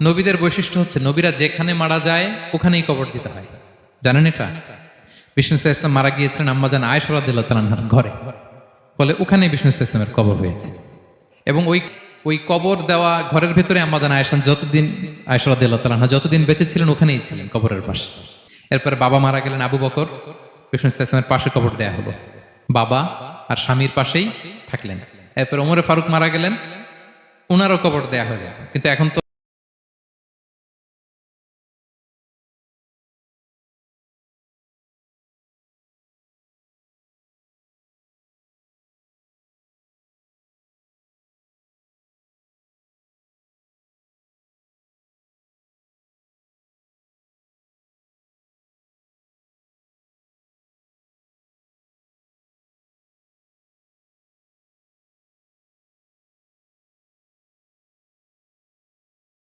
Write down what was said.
নবীদের বৈশিষ্ট্য হচ্ছে নবীরা যেখানে মারা যায় ওখানেই কবর দিতে হয়। জানেন এটা? বিষ্ণু ইসলাম মারা গিয়েছিলেন আম্মাজান আয়েশা রাদিয়াল্লাহু তাআলার ঘরে, ফলে ওখানে বিষ্ণু ইসলামের কবর হয়েছে। এবং ওই ওই কবর দেওয়া ঘরের ভেতরে আম্মাজান আয়েশা যতদিন, আয়েশা রাদিয়াল্লাহু তাআলা যতদিন বেঁচে ছিলেন ওখানেই ছিলেন কবরের পাশে। এরপরে বাবা মারা গেলেন আবু বকর, বিষ্ণু ইসলামের পাশে কবর দেয়া হলো, বাবা আর স্বামীর পাশেই থাকলেন। এরপর ওমরে ফারুক মারা গেলেন, ওনারও কবর দেয়া হলো। কিন্তু এখন তো